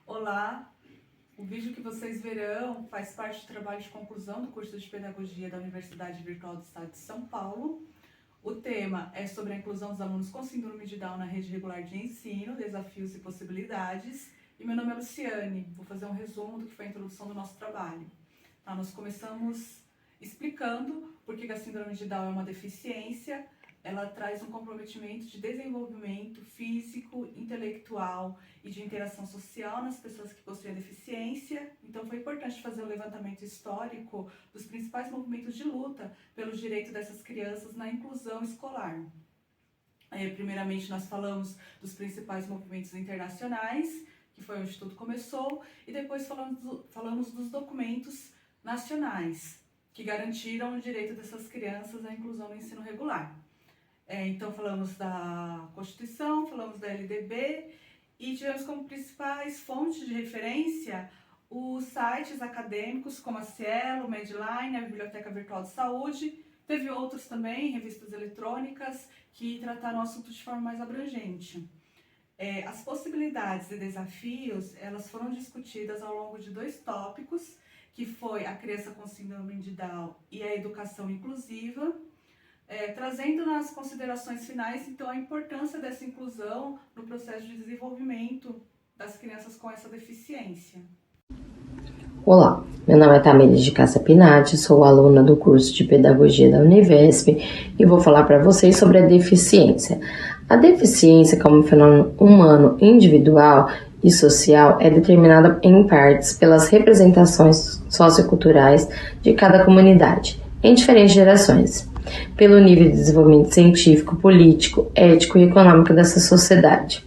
Olá, o vídeo que vocês verão faz parte do trabalho de conclusão do curso de Pedagogia da Universidade Virtual do Estado de São Paulo. O tema é sobre a inclusão dos alunos com síndrome de Down na rede regular de ensino, desafios e possibilidades. E meu nome é Luciane, vou fazer um resumo do que foi a introdução do nosso trabalho. Tá, nós começamos explicando por que a síndrome de Down é uma deficiência. Ela traz um comprometimento de desenvolvimento físico, intelectual e de interação social nas pessoas que possuem a deficiência. Então foi importante fazer um levantamento histórico dos principais movimentos de luta pelo direito dessas crianças na inclusão escolar. Primeiramente nós falamos dos principais movimentos internacionais, que foi onde tudo começou, e depois falamos dos documentos nacionais, que garantiram o direito dessas crianças à inclusão no ensino regular. Então falamos da Constituição, falamos da LDB e tivemos como principais fontes de referência os sites acadêmicos como a Cielo, o Medline, a Biblioteca Virtual de Saúde. Teve outros também, revistas eletrônicas, que trataram o assunto de forma mais abrangente. As possibilidades e desafios, elas foram discutidas ao longo de 2 tópicos, que foi a criança com síndrome de Down e a educação inclusiva. Trazendo nas considerações finais, então, a importância dessa inclusão no processo de desenvolvimento das crianças com essa deficiência. Olá, meu nome é Tamires de Cássia Pinati, sou aluna do curso de Pedagogia da Univesp e vou falar para vocês sobre a deficiência. A deficiência, como fenômeno humano individual e social, é determinada em partes pelas representações socioculturais de cada comunidade, em diferentes gerações, pelo nível de desenvolvimento científico, político, ético e econômico dessa sociedade.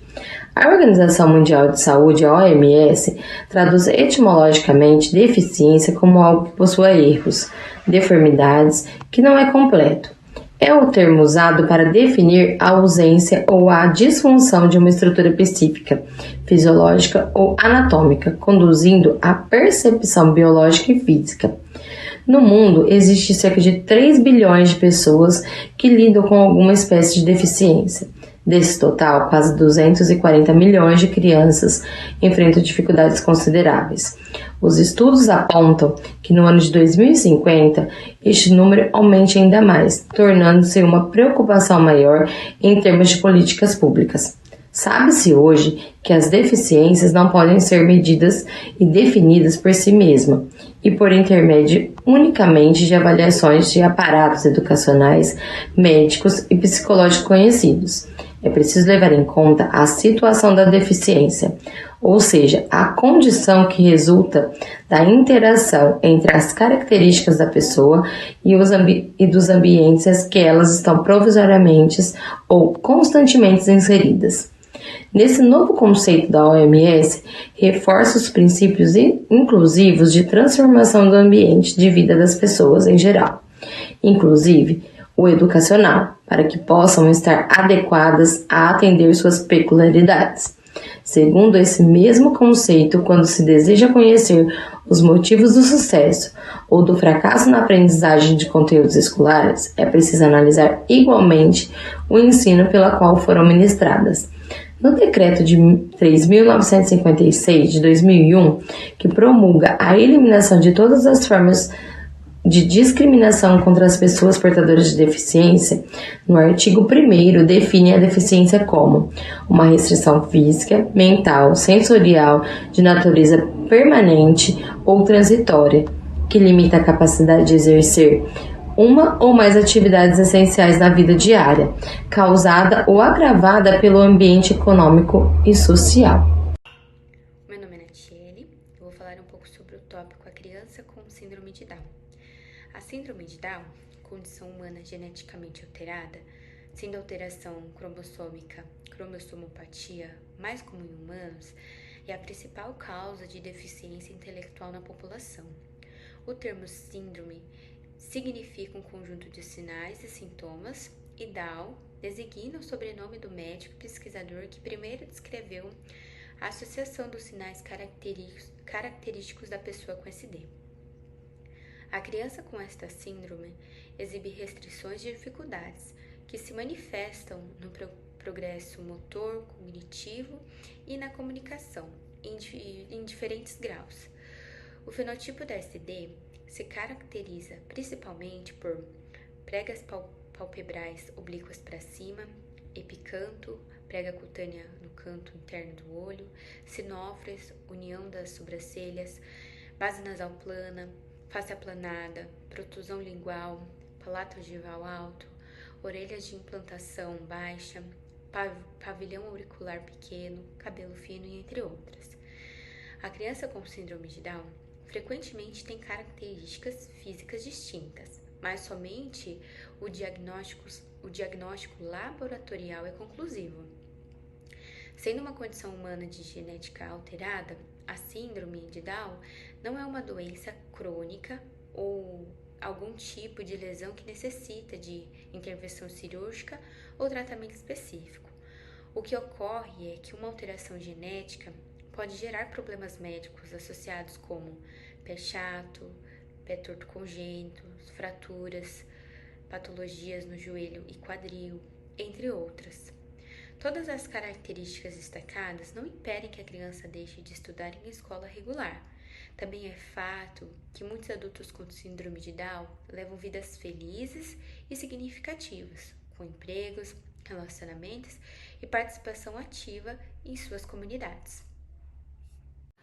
A Organização Mundial de Saúde, a OMS, traduz etimologicamente deficiência como algo que possua erros, deformidades, que não é completo. É o termo usado para definir a ausência ou a disfunção de uma estrutura específica, fisiológica ou anatômica, conduzindo à percepção biológica e física. No mundo, existe cerca de 3 bilhões de pessoas que lidam com alguma espécie de deficiência. Desse total, quase 240 milhões de crianças enfrentam dificuldades consideráveis. Os estudos apontam que no ano de 2050, este número aumente ainda mais, tornando-se uma preocupação maior em termos de políticas públicas. Sabe-se hoje que as deficiências não podem ser medidas e definidas por si mesmas e por intermédio unicamente de avaliações de aparatos educacionais, médicos e psicológicos conhecidos. É preciso levar em conta a situação da deficiência, ou seja, a condição que resulta da interação entre as características da pessoa e dos ambientes que elas estão provisoriamente ou constantemente inseridas. Nesse novo conceito da OMS, reforça os princípios inclusivos de transformação do ambiente de vida das pessoas em geral, inclusive o educacional, para que possam estar adequadas a atender suas peculiaridades. Segundo esse mesmo conceito, quando se deseja conhecer os motivos do sucesso ou do fracasso na aprendizagem de conteúdos escolares, é preciso analisar igualmente o ensino pela qual foram ministradas. No decreto de 3.956 de 2001, que promulga a eliminação de todas as formas de discriminação contra as pessoas portadoras de deficiência, no artigo 1º define a deficiência como uma restrição física, mental, sensorial, de natureza permanente ou transitória, que limita a capacidade de exercer uma ou mais atividades essenciais na vida diária, causada ou agravada pelo ambiente econômico e social. Meu nome é Natiele, eu vou falar um pouco sobre o tópico A Criança com Síndrome de Down. A síndrome de Down, condição humana geneticamente alterada, sendo alteração cromossômica, cromossomopatia, mais comum em humanos, é a principal causa de deficiência intelectual na população. O termo síndrome significa um conjunto de sinais e sintomas, e Down designa o sobrenome do médico e pesquisador que primeiro descreveu a associação dos sinais característicos da pessoa com SD. A criança com esta síndrome exibe restrições e dificuldades que se manifestam no progresso motor, cognitivo e na comunicação, em diferentes graus. O fenotipo da SD se caracteriza principalmente por pregas palpebrais oblíquas para cima, epicanto, prega cutânea no canto interno do olho, sinófres, união das sobrancelhas, base nasal plana, face aplanada, protusão lingual, palato ogival alto, orelhas de implantação baixa, pavilhão auricular pequeno, cabelo fino e entre outras. A criança com síndrome de Down frequentemente tem características físicas distintas, mas somente o diagnóstico laboratorial é conclusivo. Sendo uma condição humana de genética alterada, a síndrome de Down não é uma doença crônica ou algum tipo de lesão que necessita de intervenção cirúrgica ou tratamento específico. O que ocorre é que uma alteração genética pode gerar problemas médicos associados como pé chato, pé torto congênito, fraturas, patologias no joelho e quadril, entre outras. Todas as características destacadas não impedem que a criança deixe de estudar em escola regular. Também é fato que muitos adultos com síndrome de Down levam vidas felizes e significativas, com empregos, relacionamentos e participação ativa em suas comunidades.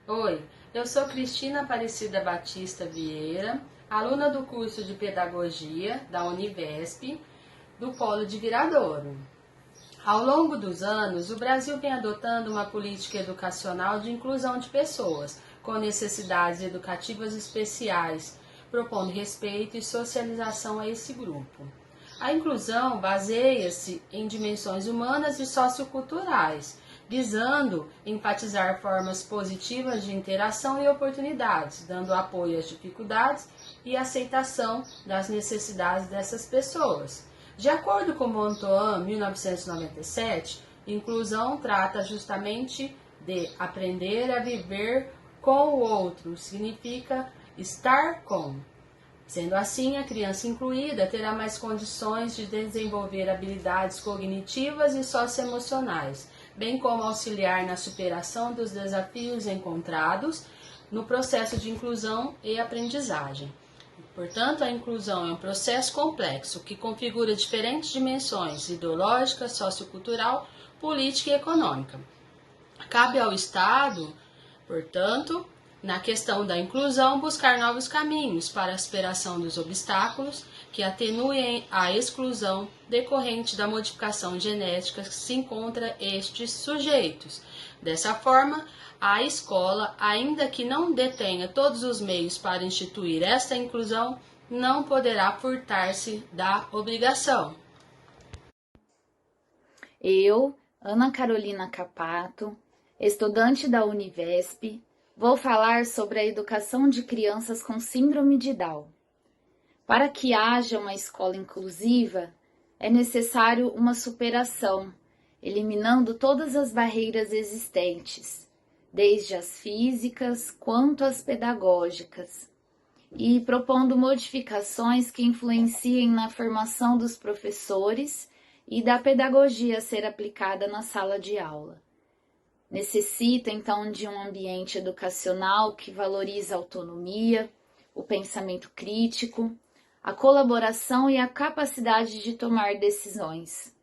Oi, eu sou Cristina Aparecida Batista Vieira, aluna do curso de Pedagogia da Univesp, do Polo de Viradouro. Ao longo dos anos, o Brasil vem adotando uma política educacional de inclusão de pessoas com necessidades educativas especiais, propondo respeito e socialização a esse grupo. A inclusão baseia-se em dimensões humanas e socioculturais, visando enfatizar formas positivas de interação e oportunidades, dando apoio às dificuldades e aceitação das necessidades dessas pessoas. De acordo com Montauan, 1997, inclusão trata justamente de aprender a viver com o outro, significa estar com. Sendo assim, a criança incluída terá mais condições de desenvolver habilidades cognitivas e socioemocionais, bem como auxiliar na superação dos desafios encontrados no processo de inclusão e aprendizagem. Portanto, a inclusão é um processo complexo que configura diferentes dimensões ideológica, sociocultural, política e econômica. Cabe ao Estado, portanto, na questão da inclusão, buscar novos caminhos para a superação dos obstáculos que atenuem a exclusão decorrente da modificação genética que se encontra estes sujeitos. Dessa forma, a escola, ainda que não detenha todos os meios para instituir esta inclusão, não poderá furtar-se da obrigação. Eu, Ana Carolina Capato, estudante da Univesp, vou falar sobre a educação de crianças com síndrome de Down. Para que haja uma escola inclusiva, é necessário uma superação, eliminando todas as barreiras existentes, desde as físicas quanto as pedagógicas, e propondo modificações que influenciem na formação dos professores e da pedagogia a ser aplicada na sala de aula. Necessita, então, de um ambiente educacional que valoriza a autonomia, o pensamento crítico, a colaboração e a capacidade de tomar decisões.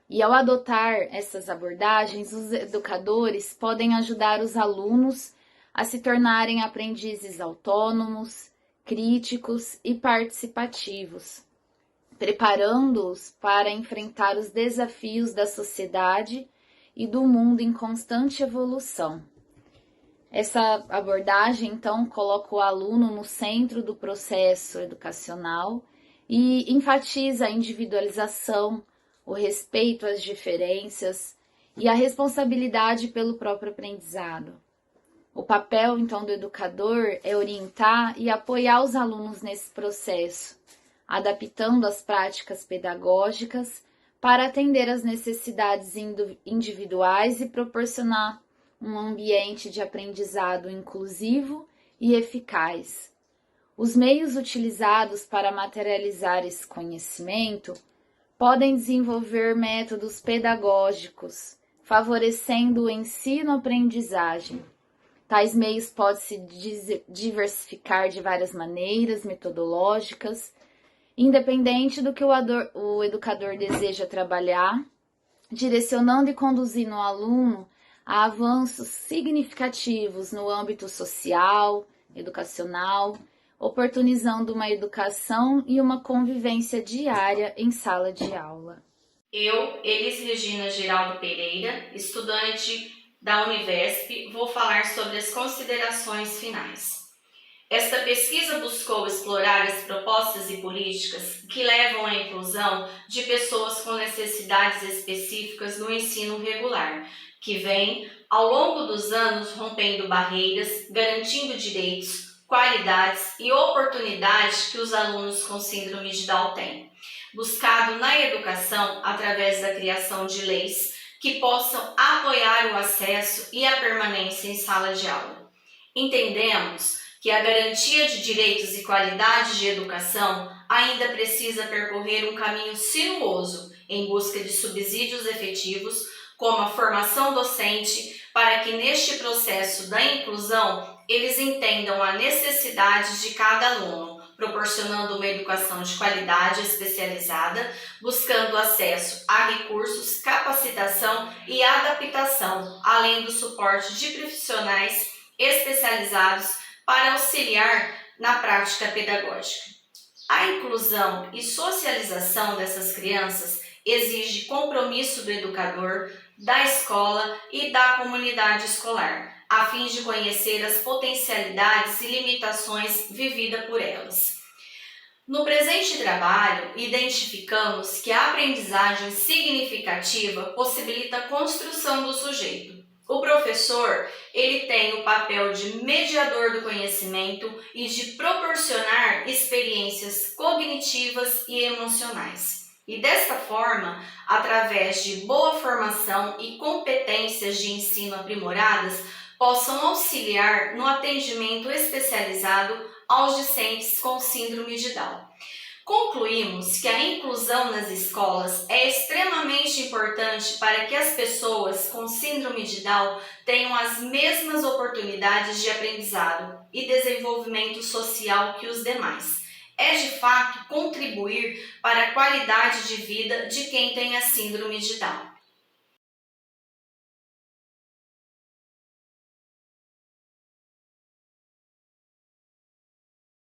E ao adotar essas abordagens, os educadores podem ajudar os alunos a se tornarem aprendizes autônomos, críticos e participativos, preparando-os para enfrentar os desafios da sociedade e do mundo em constante evolução. Essa abordagem, então, coloca o aluno no centro do processo educacional e enfatiza a individualização, o respeito às diferenças e a responsabilidade pelo próprio aprendizado. O papel, então, do educador é orientar e apoiar os alunos nesse processo, adaptando as práticas pedagógicas para atender às necessidades individuais e proporcionar um ambiente de aprendizado inclusivo e eficaz. Os meios utilizados para materializar esse conhecimento podem desenvolver métodos pedagógicos, favorecendo o ensino-aprendizagem, Tais meios podem se diversificar de várias maneiras metodológicas, independente do que o educador deseja trabalhar, direcionando e conduzindo o aluno a avanços significativos no âmbito social, educacional, oportunizando uma educação e uma convivência diária em sala de aula. Eu, Elis Regina Giraldo Pereira, estudante da Univesp, vou falar sobre as considerações finais. Esta pesquisa buscou explorar as propostas e políticas que levam à inclusão de pessoas com necessidades específicas no ensino regular, que vem, ao longo dos anos, rompendo barreiras, garantindo direitos, qualidades e oportunidades que os alunos com síndrome de Down têm. Buscado na educação através da criação de leis que possam apoiar o acesso e a permanência em sala de aula. Entendemos que a garantia de direitos e qualidade de educação ainda precisa percorrer um caminho sinuoso em busca de subsídios efetivos, como a formação docente, para que neste processo da inclusão eles entendam a necessidade de cada aluno, proporcionando uma educação de qualidade especializada, buscando acesso a recursos, capacitação e adaptação, além do suporte de profissionais especializados para auxiliar na prática pedagógica. A inclusão e socialização dessas crianças exige compromisso do educador, da escola e da comunidade escolar, a fim de conhecer as potencialidades e limitações vividas por elas. No presente trabalho, identificamos que a aprendizagem significativa possibilita a construção do sujeito. O professor, ele tem o papel de mediador do conhecimento e de proporcionar experiências cognitivas e emocionais. E desta forma, através de boa formação e competências de ensino aprimoradas, possam auxiliar no atendimento especializado aos discentes com síndrome de Down. Concluímos que a inclusão nas escolas é extremamente importante para que as pessoas com síndrome de Down tenham as mesmas oportunidades de aprendizado e desenvolvimento social que os demais. É de fato contribuir para a qualidade de vida de quem tem a síndrome de Down.